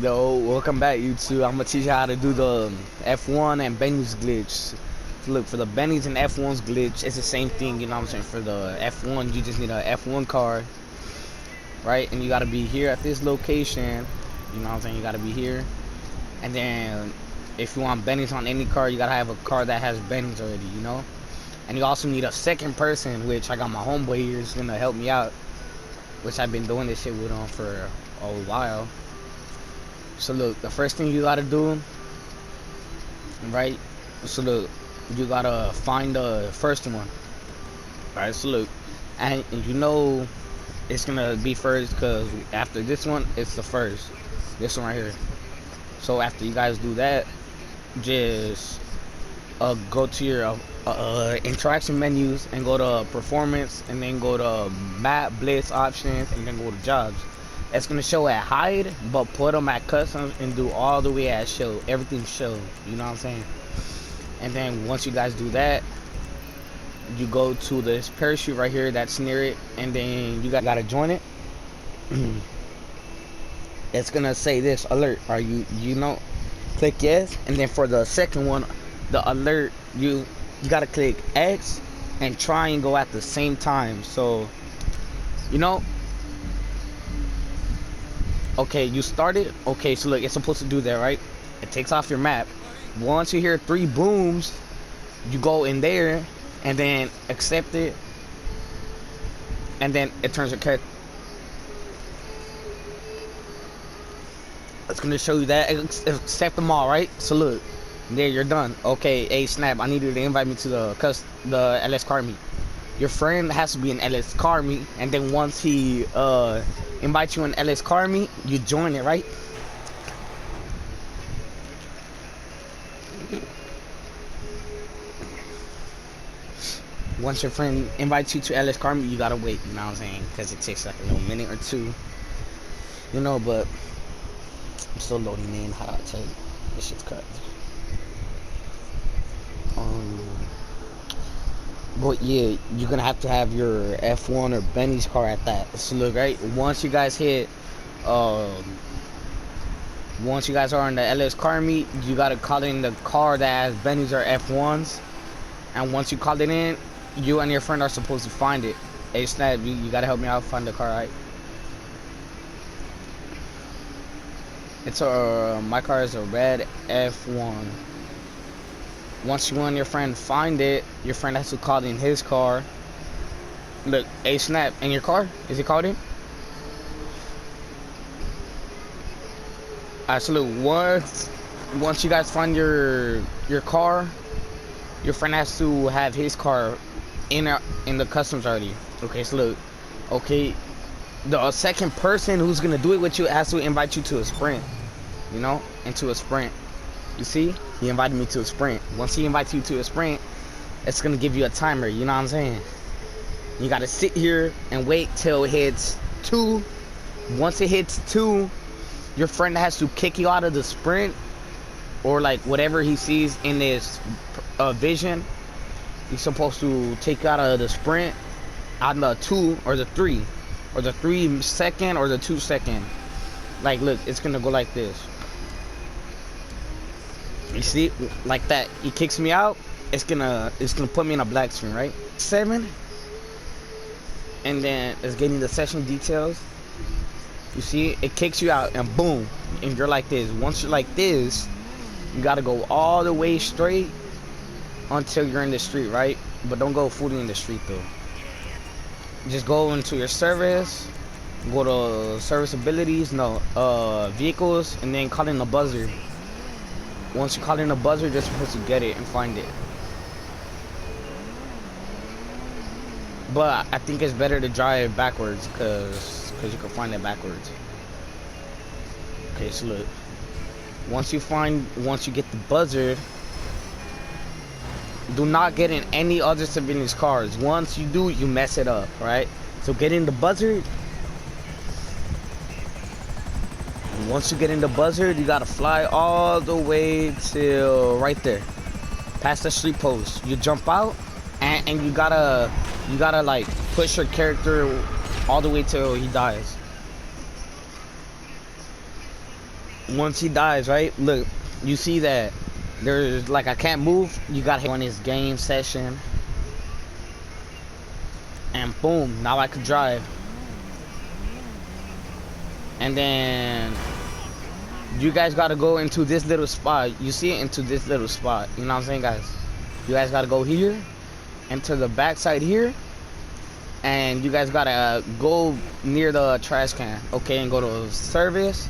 Yo, welcome back, YouTube. I'm gonna teach you how to do the F1 and Benny's glitch. Look, for the Benny's and F1's glitch, it's the same thing, you know what I'm saying? For the F1, you just need a F1 car, right? And you gotta be here at this location, you know what I'm saying? You gotta be here. And then, if you want Benny's on any car, you gotta have a car that has Benny's already, you know? And you also need a second person, which I got my homeboy here who's gonna help me out, which I've been doing this shit with him for a while. So look, the first thing you gotta do, right? So look, you gotta find the first one, right? So look, and you know it's gonna be first because after this one, it's the first. This one right here. So after you guys do that, just go to your interaction menus and go to performance, and then go to map blitz options, and then go to jobs. It's gonna show at hide, but put them at customs and do all the way at show. Everything show, you know what I'm saying? And then once you guys do that, you go to this parachute right here that's near it, and then you gotta join it. It's gonna say this alert. Are you know? Click yes, and then for the second one, the alert, you gotta click X and triangle at the same time. So you know. Okay, you started. Okay, so look, it's supposed to do that, right? It takes off your map. Once you hear 3 booms, you go in there and then accept it, and then it turns your character. It's gonna show you that accept them all, right? So look, there, you're done. Okay, hey Snap, I need you to invite me to the LS car meet. Your friend has to be in LS car meet, and then once he invite you in LS car meet, you join it, right? Once your friend invites you to LS car meet, you gotta wait, you know what I'm saying? Because it takes like a little minute or two, you know. But I'm still loading in. How do I tell you? This shit's cut. But yeah, you're gonna have to have your F1 or Benny's car at that. So look, right, once you guys hit once you guys are in the LS car meet, you gotta call in the car that has Benny's or F1s. And once you call it in, you and your friend are supposed to find it. Hey Snap, you gotta help me out find the car, right? It's my car is a red F1. Once you and your friend find it, your friend has to call in his car. Look, hey Snap, in your car? Is it called in? Alright, so look, once you guys find your car, your friend has to have his car in the customs already. Okay, so look, okay, the second person who's gonna do it with you has to invite you to a sprint, you know, into a sprint. You see, he invited me to a sprint. Once he invites you to a sprint, it's gonna give you a timer, you know what I'm saying? You gotta sit here and wait till it hits 2. Once it hits 2, your friend has to kick you out of the sprint, or like whatever he sees in his vision. He's supposed to take you out of the sprint on the 2 or the 3, or the 3 second or the 2 second. Like, look, it's gonna go like this. You see, like that. He kicks me out. It's gonna put me in a black screen, right? 7, and then it's getting the session details. You see, it kicks you out, and boom, and you're like this. Once you're like this, you gotta go all the way straight until you're in the street, right? But don't go fully in the street though. Just go into your service, go to service abilities, no, vehicles, and then call in the buzzer. Once you call in the buzzer, you're supposed to get it and find it. But I think it's better to drive backwards, because you can find it backwards. Okay, so look, once you get the buzzer, do not get in any other civilians' cars. Once you do, you mess it up, right? So get in the buzzard. Once you get in the buzzard, you gotta fly all the way till right there, past the street post. You jump out, and you gotta like push your character all the way till he dies. Once he dies, right? Look, you see that there's like I can't move. You gotta hit on his game session, and boom, now I can drive. And then you guys gotta go into this little spot. You see it into this little spot. You know what I'm saying, guys? You guys gotta go here, enter the backside here, and you guys gotta go near the trash can, okay? And go to service,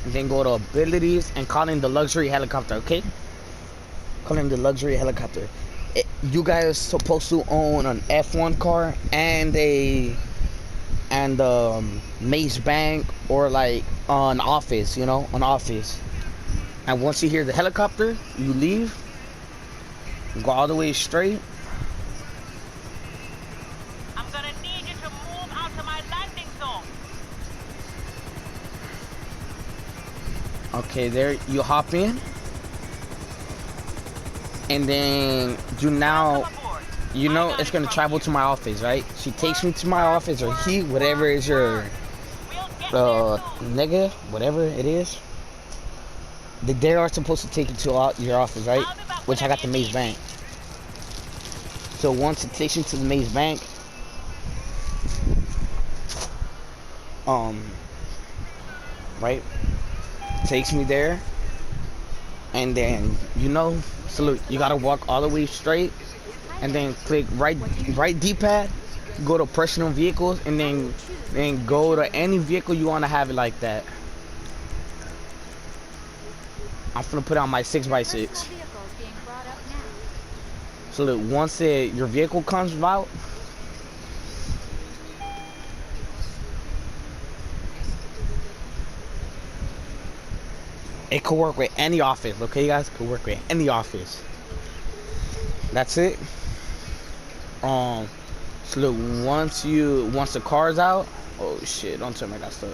and then go to abilities, and call in the luxury helicopter, okay? Call in the luxury helicopter. You guys supposed to own an F1 car and Maze Bank, or like an office, you know, an office. And once you hear the helicopter, you leave, go all the way straight. I'm gonna need you to move out to my landing zone. Okay, there you hop in, and then you know it's gonna travel to my office, right? She takes me to my office, or he, whatever is your nigga, whatever it is. They are supposed to take you to your office, right? Which I got the Maze Bank. So once it takes you to the Maze Bank, right, takes me there, and then you know, so look, you gotta walk all the way straight, and then click right D-pad, go to personal vehicles, and then go to any vehicle you want to have it like that. I'm gonna put on my 6x6. So look, once your vehicle comes out, it could work with any office, okay, guys? It could work with any office. That's it. So look, once the car's out, oh shit, don't tell me I got stuck.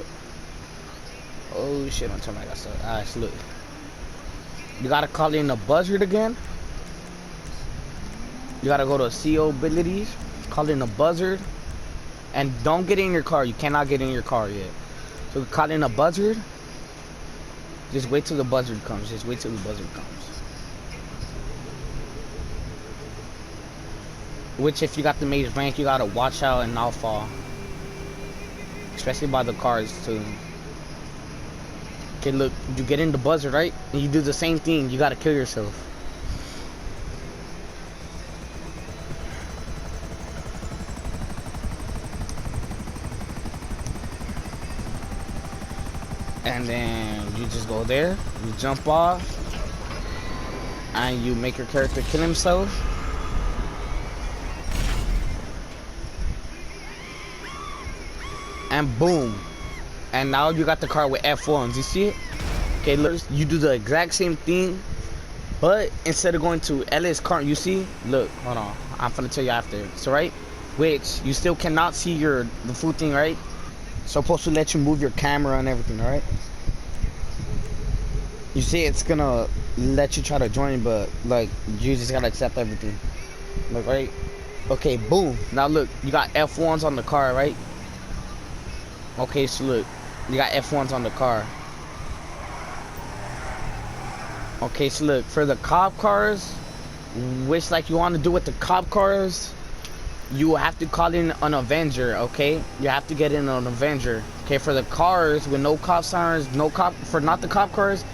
Oh shit, don't tell me I got stuck. Alright, so look, you gotta call in the buzzard again. You gotta go to CO abilities, call in the buzzard, and don't get in your car. You cannot get in your car yet. So call in a buzzard. Just wait till the buzzard comes. Just wait till the buzzard comes. Which, if you got the Maze Bank, you gotta watch out and not fall. Especially by the cars too. Okay, look, you get in the buzzard, right? And you do the same thing. You gotta kill yourself. And then you just go there, you jump off, and you make your character kill himself. And boom. And now you got the car with F1s, you see it? Okay, look, you do the exact same thing, but instead of going to LS car, you see? Look, hold on, I'm gonna tell you after. So right, which you still cannot see the full thing, right? Supposed to let you move your camera and everything, alright? You see, it's gonna let you try to join, but like you just gotta accept everything. Look, right? Okay, boom. Now look, you got F1s on the car, right? Okay, so look, you got F1s on the car. Okay, so look, for the cop cars, which like you want to do with the cop cars, you have to call in an Avenger, okay? You have to get in an Avenger. Okay, for the cars with no cop sirens, for not the cop cars,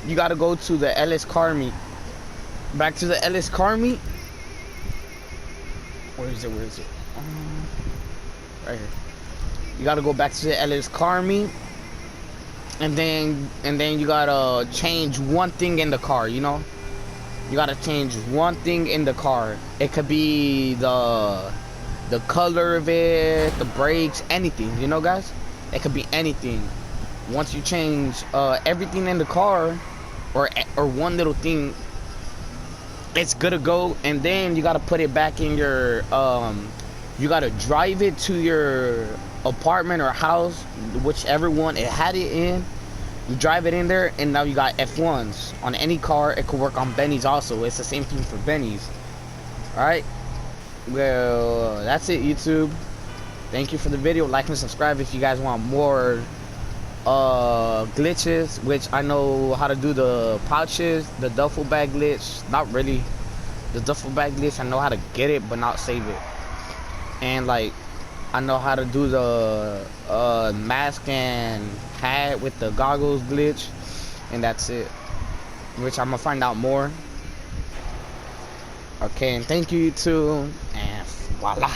you gotta go to the LS car meet. Back to the LS car meet. Where is it? Right here. You gotta go back to the LS car meet, and then you gotta change one thing in the car, you know? You gotta change one thing in the car. It could be the color of it, the brakes, anything, you know, guys? It could be anything. Once you change everything in the car, or one little thing, it's good to go. And then you gotta put it back in your you gotta drive it to your apartment or house, whichever one it had it in. You drive it in there, and now you got F1s on any car. It could work on Benny's also. It's the same thing for Benny's. Alright, well, that's it, YouTube. Thank you for the video. Like and subscribe if you guys want more glitches, which I know how to do the pouches, the duffel bag glitch. Not really. The duffel bag glitch, I know how to get it, but not save it. And like, I know how to do the mask and hat with the goggles glitch, and that's it. Which I'm gonna find out more. Okay, and thank you YouTube, and voila.